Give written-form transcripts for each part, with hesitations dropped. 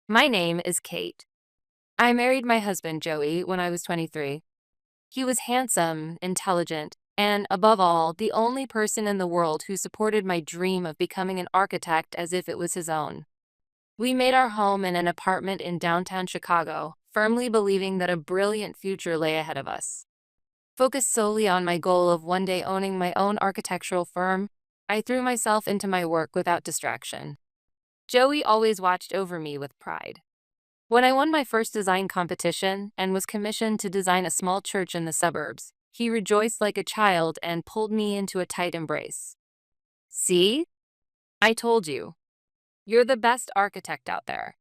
My name is Kate. I married my husband, Joey, when I was 23. He was handsome, intelligent, and above all, the only person in the world who supported my dream of becoming an architect as if it was his own. We made our home in an apartment in downtown Chicago, firmly believing that a brilliant future lay ahead of us. Focused solely on my goal of one day owning my own architectural firm, I threw myself into my work without distraction. Joey always watched over me with pride. When I won my first design competition and was commissioned to design a small church in the suburbs, he rejoiced like a child and pulled me into a tight embrace. "See? I told you. You're the best architect out there."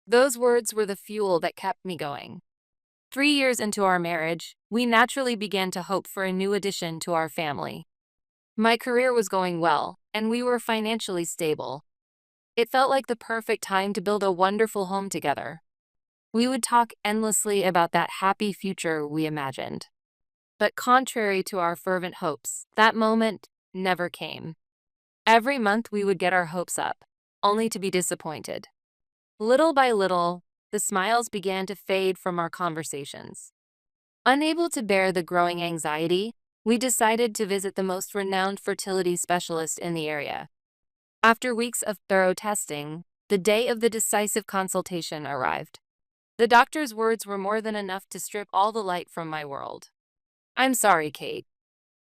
Those words were the fuel that kept me going. 3 years into our marriage, we naturally began to hope for a new addition to our family. My career was going well, and we were financially stable. It felt like the perfect time to build a wonderful home together. We would talk endlessly about that happy future we imagined. But contrary to our fervent hopes, that moment never came. Every month we would get our hopes up, only to be disappointed. Little by little, the smiles began to fade from our conversations. Unable to bear the growing anxiety, we decided to visit the most renowned fertility specialist in the area. After weeks of thorough testing, the day of the decisive consultation arrived. The doctor's words were more than enough to strip all the light from my world. "I'm sorry, Kate.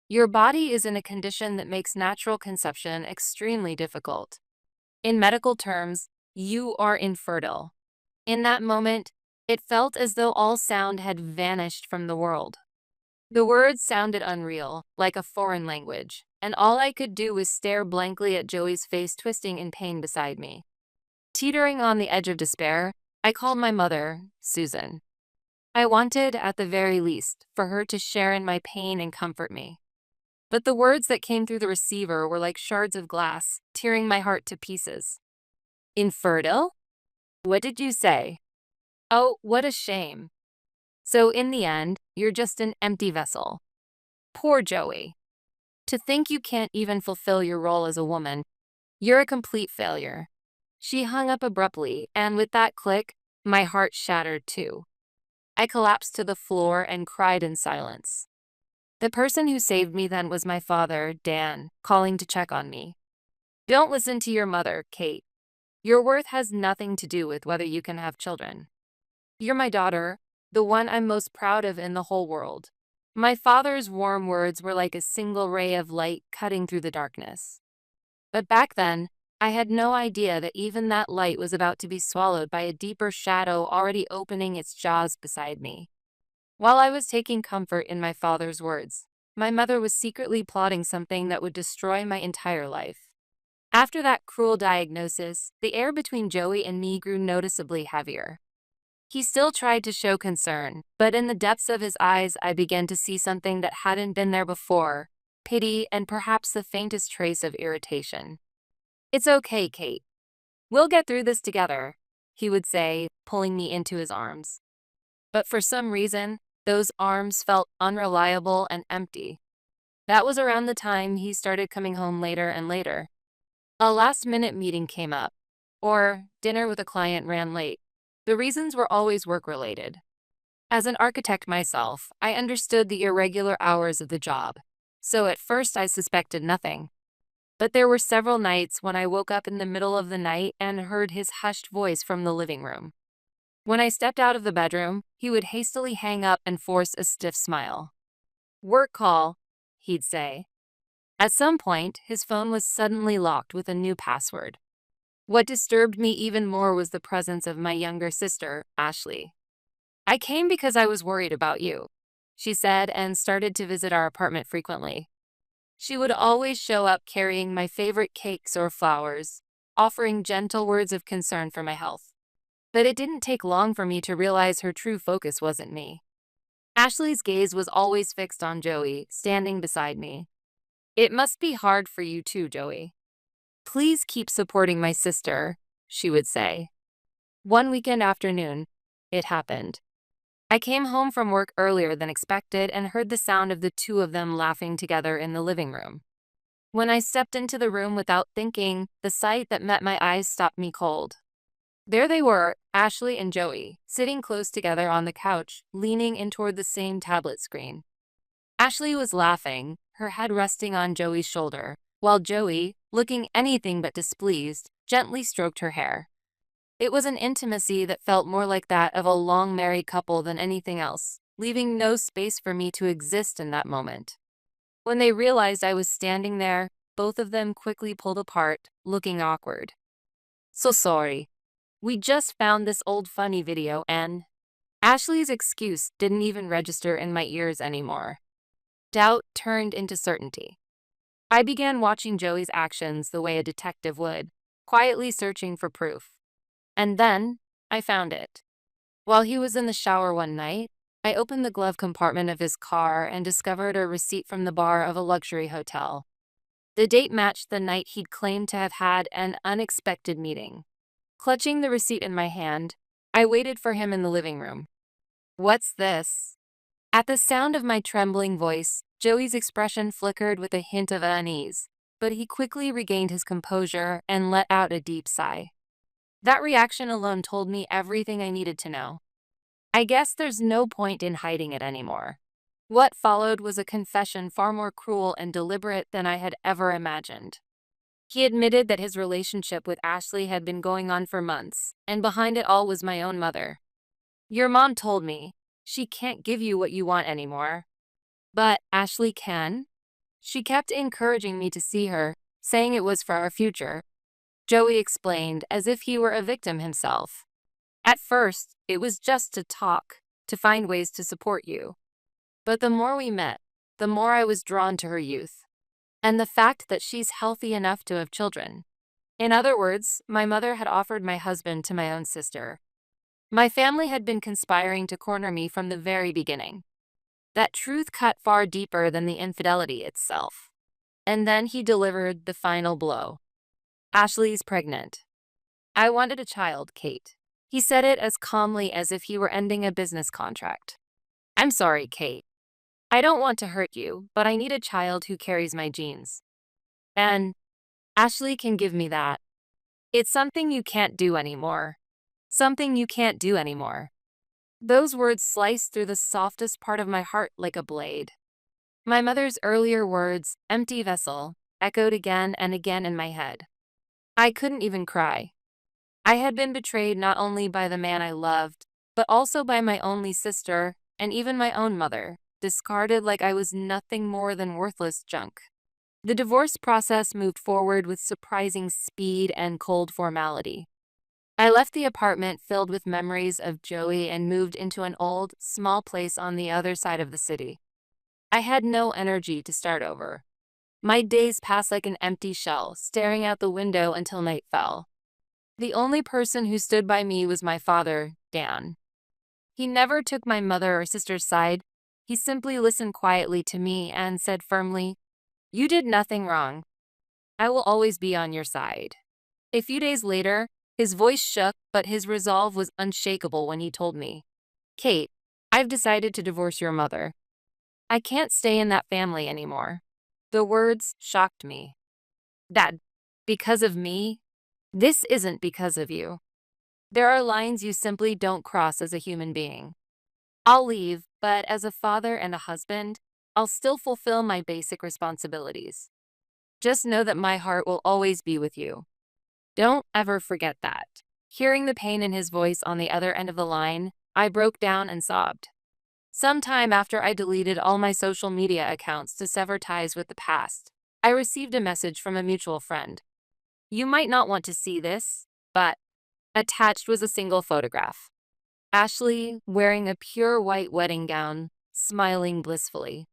Your body is in a condition that makes natural conception extremely difficult. In medical terms, you are infertile." In that moment, it felt as though all sound had vanished from the world. The words sounded unreal, like a foreign language, and all I could do was stare blankly at Joey's face twisting in pain beside me. Teetering on the edge of despair, I called my mother, Susan. I wanted, at the very least, for her to share in my pain and comfort me. But the words that came through the receiver were like shards of glass, tearing my heart to pieces. "Infertile? What did you say? Oh, what a shame. So in the end, you're just an empty vessel." Poor Joey. "To think you can't even fulfill your role as a woman. You're a complete failure." She hung up abruptly, and with that click, my heart shattered too. I collapsed to the floor and cried in silence. The person who saved me then was my father, Dan, calling to check on me. "Don't listen to your mother, Kate. Your worth has nothing to do with whether you can have children. You're my daughter, the one I'm most proud of in the whole world." My father's warm words were like a single ray of light cutting through the darkness. But back then, I had no idea that even that light was about to be swallowed by a deeper shadow already opening its jaws beside me. While I was taking comfort in my father's words, my mother was secretly plotting something that would destroy my entire life. After that cruel diagnosis, the air between Joey and me grew noticeably heavier. He still tried to show concern, but in the depths of his eyes I began to see something that hadn't been there before: pity and perhaps the faintest trace of irritation. "It's okay, Kate. We'll get through this together," he would say, pulling me into his arms. But for some reason, those arms felt unreliable and empty. That was around the time he started coming home later and later. A last-minute meeting came up, or dinner with a client ran late. The reasons were always work-related. As an architect myself, I understood the irregular hours of the job, so at first I suspected nothing. But there were several nights when I woke up in the middle of the night and heard his hushed voice from the living room. When I stepped out of the bedroom, he would hastily hang up and force a stiff smile. "Work call," he'd say. At some point, his phone was suddenly locked with a new password. What disturbed me even more was the presence of my younger sister, Ashley. "I came because I was worried about you," she said, and started to visit our apartment frequently. She would always show up carrying my favorite cakes or flowers, offering gentle words of concern for my health. But it didn't take long for me to realize her true focus wasn't me. Ashley's gaze was always fixed on Joey, standing beside me. "It must be hard for you too, Joey. Please keep supporting my sister," she would say. One weekend afternoon, it happened. I came home from work earlier than expected and heard the sound of the two of them laughing together in the living room. When I stepped into the room without thinking, the sight that met my eyes stopped me cold. There they were, Ashley and Joey, sitting close together on the couch, leaning in toward the same tablet screen. Ashley was laughing, her head resting on Joey's shoulder, while Joey, looking anything but displeased, gently stroked her hair. It was an intimacy that felt more like that of a long married couple than anything else, leaving no space for me to exist in that moment. When they realized I was standing there, both of them quickly pulled apart, looking awkward. "So sorry. We just found this old funny video and—" Ashley's excuse didn't even register in my ears anymore. Doubt turned into certainty. I began watching Joey's actions the way a detective would, quietly searching for proof. And then, I found it. While he was in the shower one night, I opened the glove compartment of his car and discovered a receipt from the bar of a luxury hotel. The date matched the night he'd claimed to have had an unexpected meeting. Clutching the receipt in my hand, I waited for him in the living room. "What's this?" At the sound of my trembling voice, Joey's expression flickered with a hint of unease, but he quickly regained his composure and let out a deep sigh. That reaction alone told me everything I needed to know. I guess there's no point in hiding it anymore. What followed was a confession far more cruel and deliberate than I had ever imagined. He admitted that his relationship with Ashley had been going on for months, and behind it all was my own mother. "Your mom told me she can't give you what you want anymore. But Ashley can. She kept encouraging me to see her, saying it was for our future," Joey explained as if he were a victim himself. "At first, it was just to talk, to find ways to support you. But the more we met, the more I was drawn to her youth. And the fact that she's healthy enough to have children. In other words, my mother had offered my husband to my own sister. My family had been conspiring to corner me from the very beginning. That truth cut far deeper than the infidelity itself. And then he delivered the final blow. Ashley's pregnant. I wanted a child, Kate. He said it as calmly as if he were ending a business contract. I'm sorry, Kate. I don't want to hurt you, but I need a child who carries my genes. And Ashley can give me that. It's something you can't do anymore. Something you can't do anymore. Those words sliced through the softest part of my heart like a blade. My mother's earlier words, empty vessel, echoed again and again in my head. I couldn't even cry. I had been betrayed not only by the man I loved, but also by my only sister and even my own mother, discarded like I was nothing more than worthless junk. The divorce process moved forward with surprising speed and cold formality. I left the apartment filled with memories of Joey and moved into an old, small place on the other side of the city. I had no energy to start over. My days passed like an empty shell, staring out the window until night fell. The only person who stood by me was my father, Dan. He never took my mother or sister's side. He simply listened quietly to me and said firmly, "You did nothing wrong. I will always be on your side." A few days later, his voice shook, but his resolve was unshakable when he told me, "Kate, I've decided to divorce your mother. I can't stay in that family anymore." The words shocked me. "That, because of me? This isn't because of you. There are lines you simply don't cross as a human being. I'll leave, but as a father and a husband, I'll still fulfill my basic responsibilities. Just know that my heart will always be with you. Don't ever forget that." Hearing the pain in his voice on the other end of the line, I broke down and sobbed. Sometime after I deleted all my social media accounts to sever ties with the past, I received a message from a mutual friend. "You might not want to see this, but..." Attached was a single photograph. Ashley, wearing a pure white wedding gown, smiling blissfully.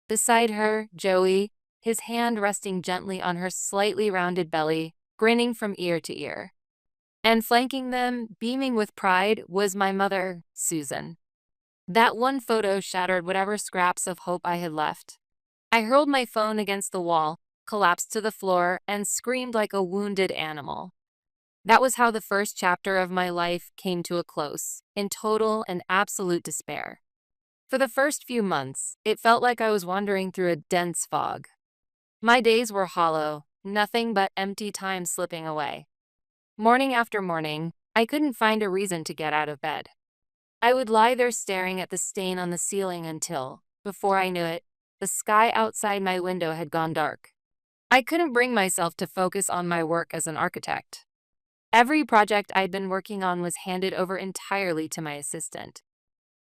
Beside her, Joey, his hand resting gently on her slightly rounded belly, grinning from ear to ear. And flanking them, beaming with pride, was my mother, Susan. That one photo shattered whatever scraps of hope I had left. I hurled my phone against the wall, collapsed to the floor, and screamed like a wounded animal. That was how the first chapter of my life came to a close, in total and absolute despair. For the first few months, it felt like I was wandering through a dense fog. My days were hollow, nothing but empty time slipping away. Morning after morning, I couldn't find a reason to get out of bed. I would lie there staring at the stain on the ceiling until, before I knew it, the sky outside my window had gone dark. I couldn't bring myself to focus on my work as an architect. Every project I'd been working on was handed over entirely to my assistant.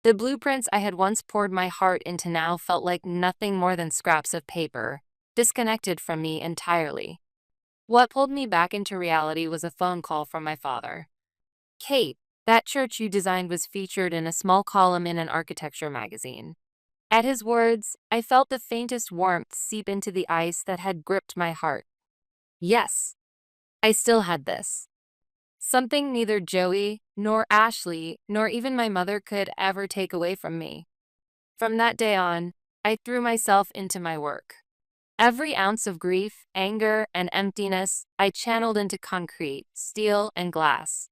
The blueprints I had once poured my heart into now felt like nothing more than scraps of paper, disconnected from me entirely. What pulled me back into reality was a phone call from my father. "Kate, that church you designed was featured in a small column in an architecture magazine." At his words, I felt the faintest warmth seep into the ice that had gripped my heart. Yes, I still had this. Something neither Joey, nor Ashley, nor even my mother could ever take away from me. From that day on, I threw myself into my work. Every ounce of grief, anger, and emptiness I channeled into concrete, steel, and glass.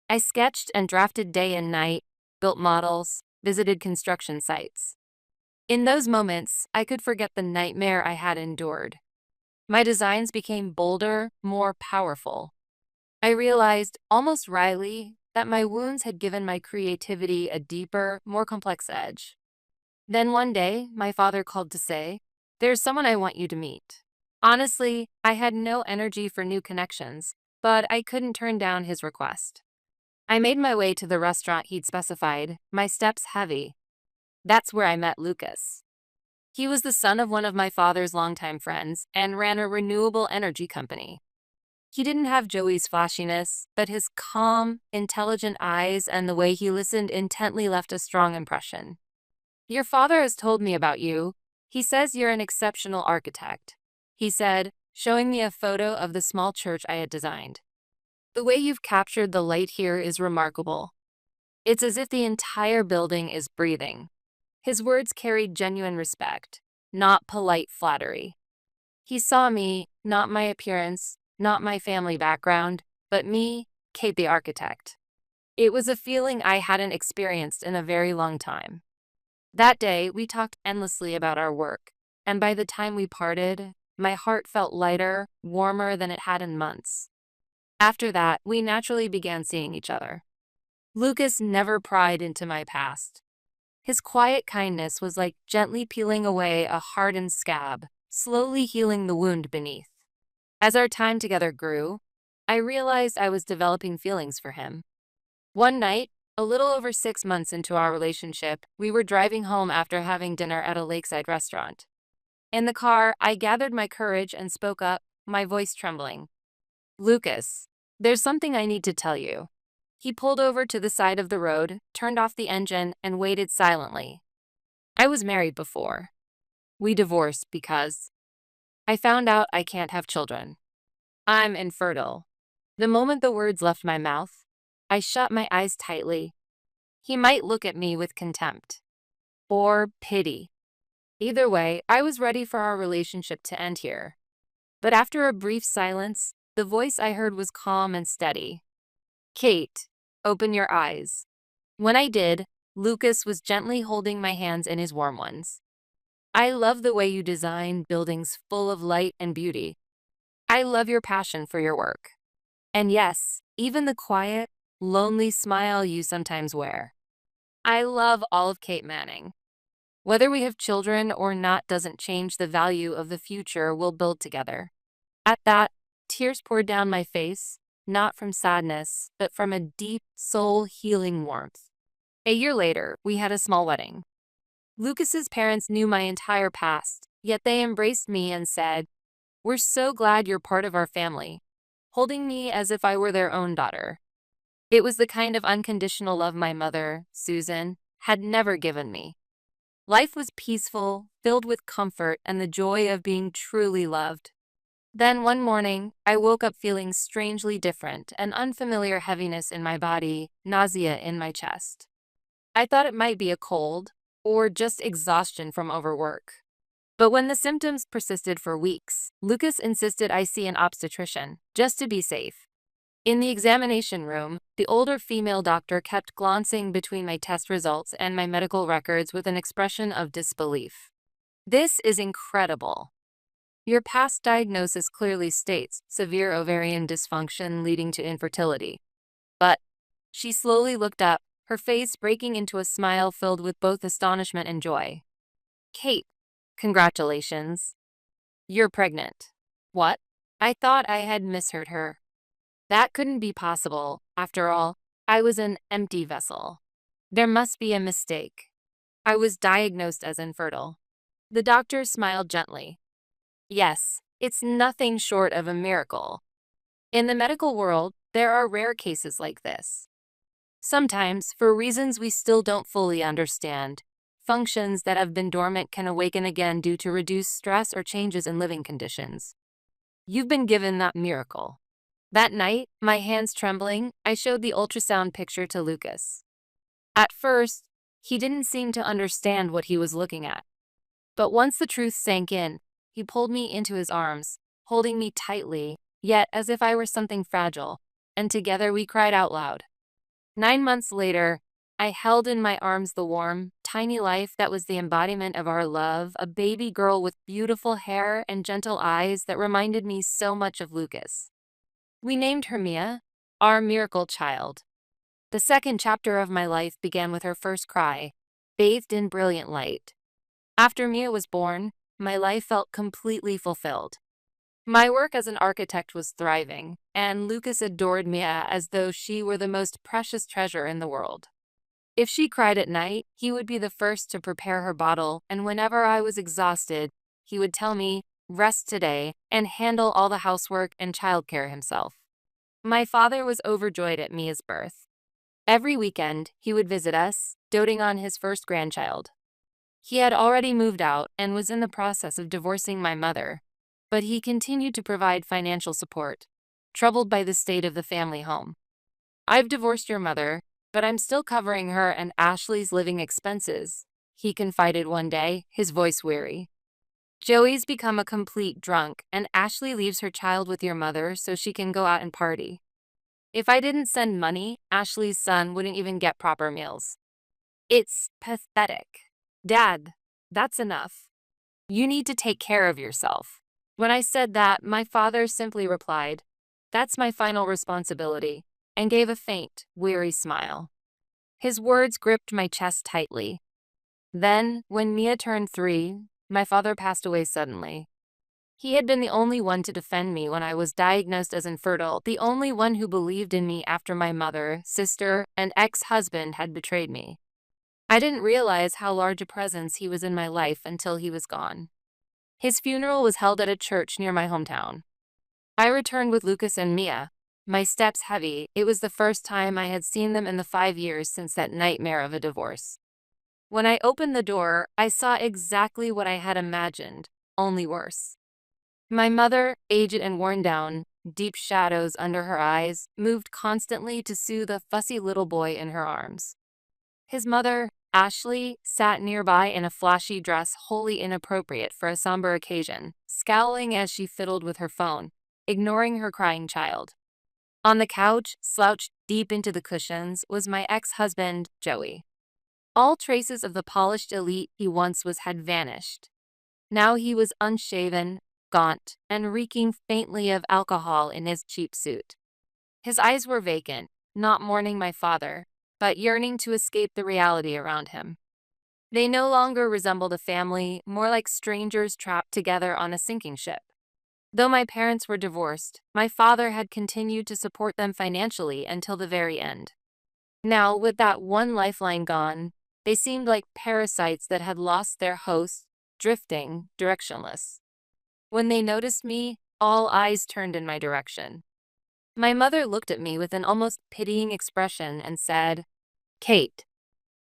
I sketched and drafted day and night, built models, visited construction sites. In those moments, I could forget the nightmare I had endured. My designs became bolder, more powerful. I realized, almost wryly, that my wounds had given my creativity a deeper, more complex edge. Then one day, my father called to say, "There's someone I want you to meet." Honestly, I had no energy for new connections, but I couldn't turn down his request. I made my way to the restaurant he'd specified, my steps heavy. That's where I met Lucas. He was the son of one of my father's longtime friends and ran a renewable energy company. He didn't have Joey's flashiness, but his calm, intelligent eyes and the way he listened intently left a strong impression. "Your father has told me about you. He says you're an exceptional architect," he said, showing me a photo of the small church I had designed. "The way you've captured the light here is remarkable. It's as if the entire building is breathing." His words carried genuine respect, not polite flattery. He saw me, not my appearance, not my family background, but me, Kate the architect. It was a feeling I hadn't experienced in a very long time. That day, we talked endlessly about our work, and by the time we parted, my heart felt lighter, warmer than it had in months. After that, we naturally began seeing each other. Lucas never pried into my past. His quiet kindness was like gently peeling away a hardened scab, slowly healing the wound beneath. As our time together grew, I realized I was developing feelings for him. One night, a little over 6 months into our relationship, we were driving home after having dinner at a lakeside restaurant. In the car, I gathered my courage and spoke up, my voice trembling. "Lucas, there's something I need to tell you." He pulled over to the side of the road, turned off the engine, and waited silently. I was married before. We divorced because I found out I can't have children. I'm infertile. The moment the words left my mouth, I shut my eyes tightly. He might look at me with contempt or pity. Either way, I was ready for our relationship to end here. But after a brief silence, the voice I heard was calm and steady. "Kate, open your eyes." When I did, Lucas was gently holding my hands in his warm ones. "I love the way you design buildings full of light and beauty. I love your passion for your work. And yes, even the quiet, lonely smile you sometimes wear. I love all of Kate Manning. Whether we have children or not doesn't change the value of the future we'll build together." At that, tears poured down my face, not from sadness, but from a deep, soul-healing warmth. A year later, we had a small wedding. Lucas's parents knew my entire past, yet they embraced me and said, "We're so glad you're part of our family," holding me as if I were their own daughter. It was the kind of unconditional love my mother, Susan, had never given me. Life was peaceful, filled with comfort and the joy of being truly loved. Then one morning, I woke up feeling strangely different, an unfamiliar heaviness in my body, nausea in my chest. I thought it might be a cold, or just exhaustion from overwork. But when the symptoms persisted for weeks, Lucas insisted I see an obstetrician, just to be safe. In the examination room, the older female doctor kept glancing between my test results and my medical records with an expression of disbelief. "This is incredible. Your past diagnosis clearly states severe ovarian dysfunction leading to infertility. But She slowly looked up, her face breaking into a smile filled with both astonishment and joy. Kate, congratulations. You're pregnant. What? I thought I had misheard her. That couldn't be possible. After all, I was an empty vessel. There must be a mistake. I was diagnosed as infertile. The doctor smiled gently. Yes, it's nothing short of a miracle. In the medical world, there are rare cases like this. Sometimes, for reasons we still don't fully understand, functions that have been dormant can awaken again due to reduced stress or changes in living conditions. You've been given that miracle. That night, my hands trembling, I showed the ultrasound picture to Lucas. At first, he didn't seem to understand what he was looking at. But once the truth sank in, he pulled me into his arms, holding me tightly, yet as if I were something fragile, and together we cried out loud. 9 months later, I held in my arms the warm, tiny life that was the embodiment of our love, a baby girl with beautiful hair and gentle eyes that reminded me so much of Lucas. We named her Mia, our miracle child. The second chapter of my life began with her first cry, bathed in brilliant light. After Mia was born, my life felt completely fulfilled. My work as an architect was thriving, and Lucas adored Mia as though she were the most precious treasure in the world. If she cried at night, he would be the first to prepare her bottle, and whenever I was exhausted, he would tell me, "Rest today," and handle all the housework and childcare himself. My father was overjoyed at Mia's birth. Every weekend, he would visit us, doting on his first grandchild. He had already moved out and was in the process of divorcing my mother, but he continued to provide financial support, troubled by the state of the family home. "I've divorced your mother, but I'm still covering her and Ashley's living expenses," he confided one day, his voice weary. "Joey's become a complete drunk, and Ashley leaves her child with your mother so she can go out and party. If I didn't send money, Ashley's son wouldn't even get proper meals. It's pathetic. Dad, that's enough. You need to take care of yourself." When I said that, my father simply replied, "That's my final responsibility," and gave a faint, weary smile. His words gripped my chest tightly. Then, when Mia turned 3, my father passed away suddenly. He had been the only one to defend me when I was diagnosed as infertile, the only one who believed in me after my mother, sister, and ex-husband had betrayed me. I didn't realize how large a presence he was in my life until he was gone. His funeral was held at a church near my hometown. I returned with Lucas and Mia, my steps heavy. It was the first time I had seen them in the 5 years since that nightmare of a divorce. When I opened the door, I saw exactly what I had imagined, only worse. My mother, aged and worn down, deep shadows under her eyes, moved constantly to soothe a fussy little boy in her arms. His mother, Ashley, sat nearby in a flashy dress wholly inappropriate for a somber occasion, scowling as she fiddled with her phone, ignoring her crying child. On the couch, slouched deep into the cushions, was my ex-husband, Joey. All traces of the polished elite he once was had vanished. Now he was unshaven, gaunt, and reeking faintly of alcohol in his cheap suit. His eyes were vacant, not mourning my father, but yearning to escape the reality around him. They no longer resembled a family, more like strangers trapped together on a sinking ship. Though my parents were divorced, my father had continued to support them financially until the very end. Now, with that one lifeline gone, they seemed like parasites that had lost their host, drifting, directionless. When they noticed me, all eyes turned in my direction. My mother looked at me with an almost pitying expression and said, "Kate,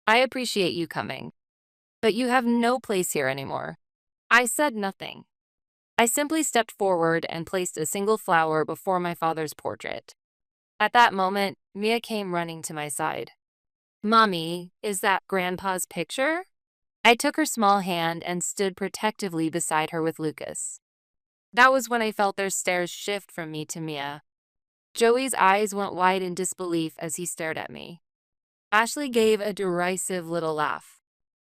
I appreciate you coming, but you have no place here anymore." I said nothing. I simply stepped forward and placed a single flower before my father's portrait. At that moment, Mia came running to my side. "Mommy, is that Grandpa's picture?" I took her small hand and stood protectively beside her with Lucas. That was when I felt their stares shift from me to Mia. Joey's eyes went wide in disbelief as he stared at me. Ashley gave a derisive little laugh.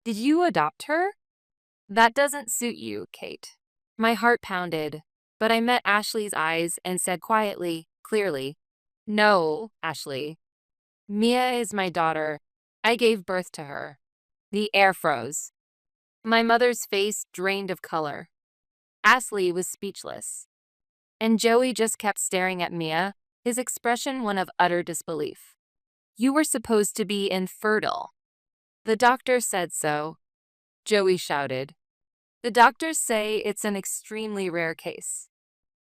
"Did you adopt her?" "That doesn't suit you, Kate." My heart pounded, but I met Ashley's eyes and said quietly, clearly, "No, Ashley. Mia is my daughter. I gave birth to her. The air froze. My mother's face drained of color. Ashley was speechless. And Joey just kept staring at Mia, his expression one of utter disbelief. You were supposed to be infertile. The doctor said so, Joey shouted. The doctors say it's an extremely rare case.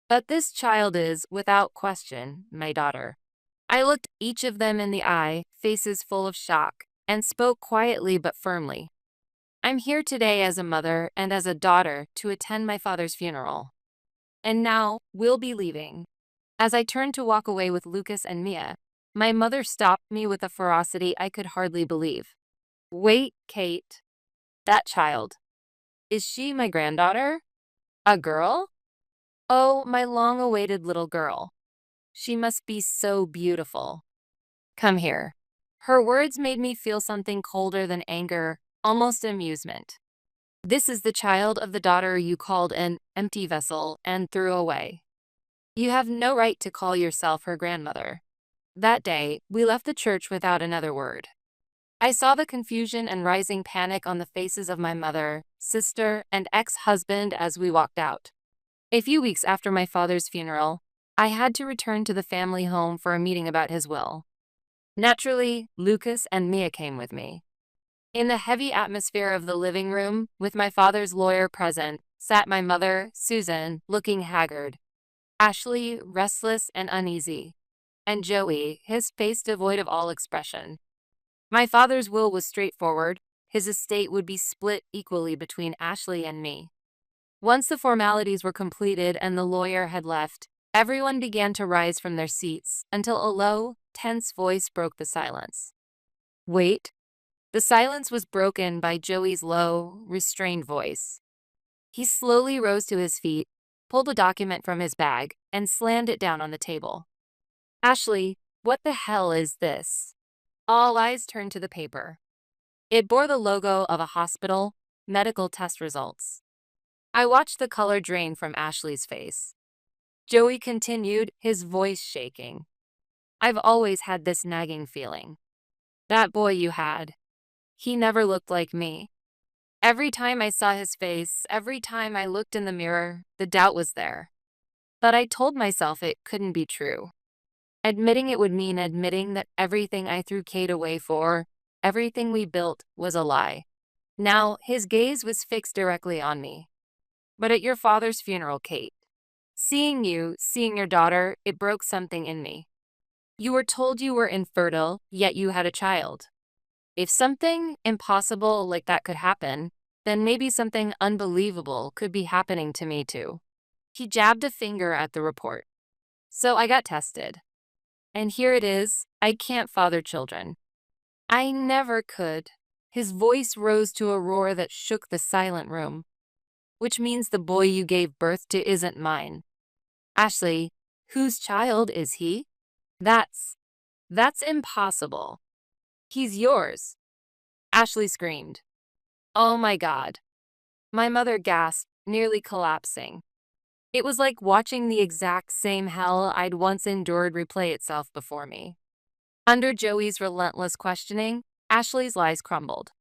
But this child is, without question, my daughter. I looked each of them in the eye, faces full of shock, and spoke quietly but firmly. I'm here today as a mother and as a daughter to attend my father's funeral. And now, we'll be leaving. As I turned to walk away with Lucas and Mia, my mother stopped me with a ferocity I could hardly believe. Wait, Kate. That child. Is she my granddaughter? A girl? Oh, my long-awaited little girl. She must be so beautiful. Come here. Her words made me feel something colder than anger, almost amusement. This is the child of the daughter you called an empty vessel and threw away. You have no right to call yourself her grandmother. That day, we left the church without another word. I saw the confusion and rising panic on the faces of my mother, sister, and ex-husband as we walked out. A few weeks after my father's funeral, I had to return to the family home for a meeting about his will. Naturally, Lucas and Mia came with me. In the heavy atmosphere of the living room, with my father's lawyer present, sat my mother, Susan, looking haggard, Ashley, restless and uneasy, and Joey, his face devoid of all expression. My father's will was straightforward. His estate would be split equally between Ashley and me. Once the formalities were completed and the lawyer had left, everyone began to rise from their seats until a low, tense voice broke the silence. Wait. The silence was broken by Joey's low, restrained voice. He slowly rose to his feet, pulled a document from his bag, and slammed it down on the table. Ashley, what the hell is this? All eyes turned to the paper. It bore the logo of a hospital, medical test results. I watched the color drain from Ashley's face. Joey continued, his voice shaking. I've always had this nagging feeling. That boy you had. He never looked like me. Every time I saw his face, every time I looked in the mirror, the doubt was there. But I told myself it couldn't be true. Admitting it would mean admitting that everything I threw Kate away for, everything we built, was a lie. Now, his gaze was fixed directly on me. But at your father's funeral, Kate, seeing your daughter, it broke something in me. You were told you were infertile, yet you had a child. If something impossible like that could happen, then maybe something unbelievable could be happening to me too. He jabbed a finger at the report. So I got tested. And here it is, I can't father children. I never could. His voice rose to a roar that shook the silent room. Which means the boy you gave birth to isn't mine. Ashley, whose child is he? That's impossible. He's yours. Ashley screamed. Oh my God. My mother gasped, nearly collapsing. It was like watching the exact same hell I'd once endured replay itself before me. Under Joey's relentless questioning, Ashley's lies crumbled.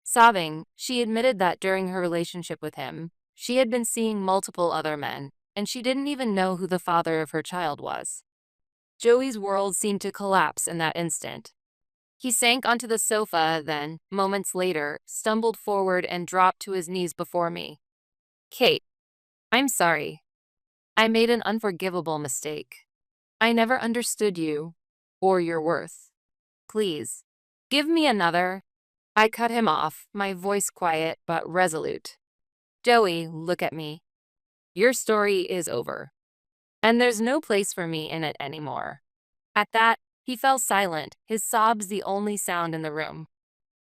Sobbing, she admitted that during her relationship with him, she had been seeing multiple other men, and she didn't even know who the father of her child was. Joey's world seemed to collapse in that instant. He sank onto the sofa, then, moments later, stumbled forward and dropped to his knees before me. Kate, I'm sorry. I made an unforgivable mistake. I never understood you, or your worth. Please, give me another. I cut him off, my voice quiet but resolute. Joey, look at me. Your story is over. And there's no place for me in it anymore. At that, he fell silent, his sobs the only sound in the room.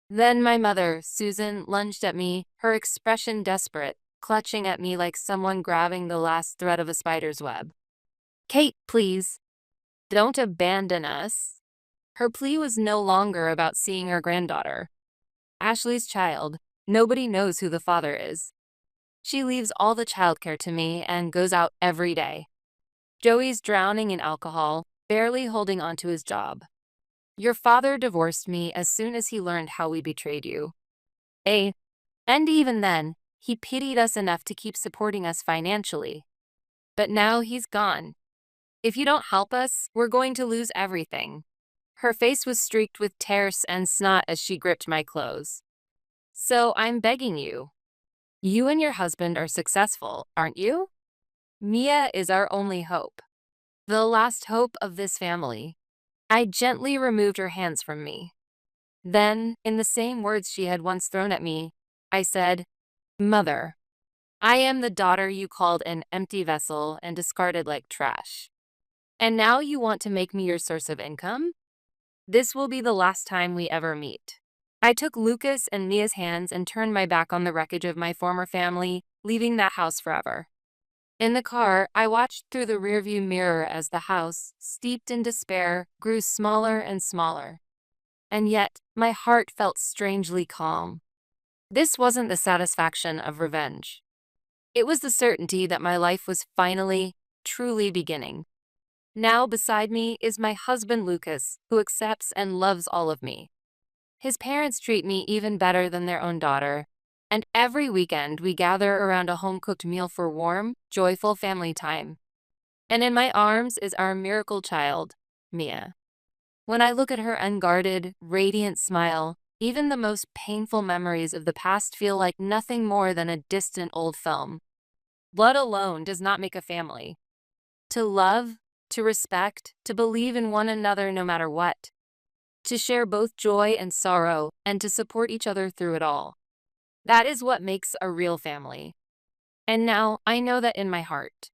Then my mother, Susan, lunged at me, her expression desperate, clutching at me like someone grabbing the last thread of a spider's web. Kate, please. Don't abandon us. Her plea was no longer about seeing her granddaughter. Ashley's child. Nobody knows who the father is. She leaves all the childcare to me and goes out every day. Joey's drowning in alcohol, barely holding on to his job. Your father divorced me as soon as he learned how we betrayed you. A. And even then, he pitied us enough to keep supporting us financially. But now he's gone. If you don't help us, we're going to lose everything. Her face was streaked with tears and snot as she gripped my clothes. So I'm begging you. You and your husband are successful, aren't you? Mia is our only hope. The last hope of this family. I gently removed her hands from me. Then, in the same words she had once thrown at me, I said, Mother, I am the daughter you called an empty vessel and discarded like trash. And now you want to make me your source of income? This will be the last time we ever meet. I took Lucas and Mia's hands and turned my back on the wreckage of my former family, leaving that house forever. In the car, I watched through the rearview mirror as the house, steeped in despair, grew smaller and smaller. And yet, my heart felt strangely calm. This wasn't the satisfaction of revenge. It was the certainty that my life was finally, truly beginning. Now beside me is my husband Lucas, who accepts and loves all of me. His parents treat me even better than their own daughter, and every weekend we gather around a home-cooked meal for warm, joyful family time. And in my arms is our miracle child, Mia. When I look at her unguarded, radiant smile, even the most painful memories of the past feel like nothing more than a distant old film. Blood alone does not make a family. To love, to respect, to believe in one another no matter what. To share both joy and sorrow, and to support each other through it all. That is what makes a real family. And now I know that in my heart.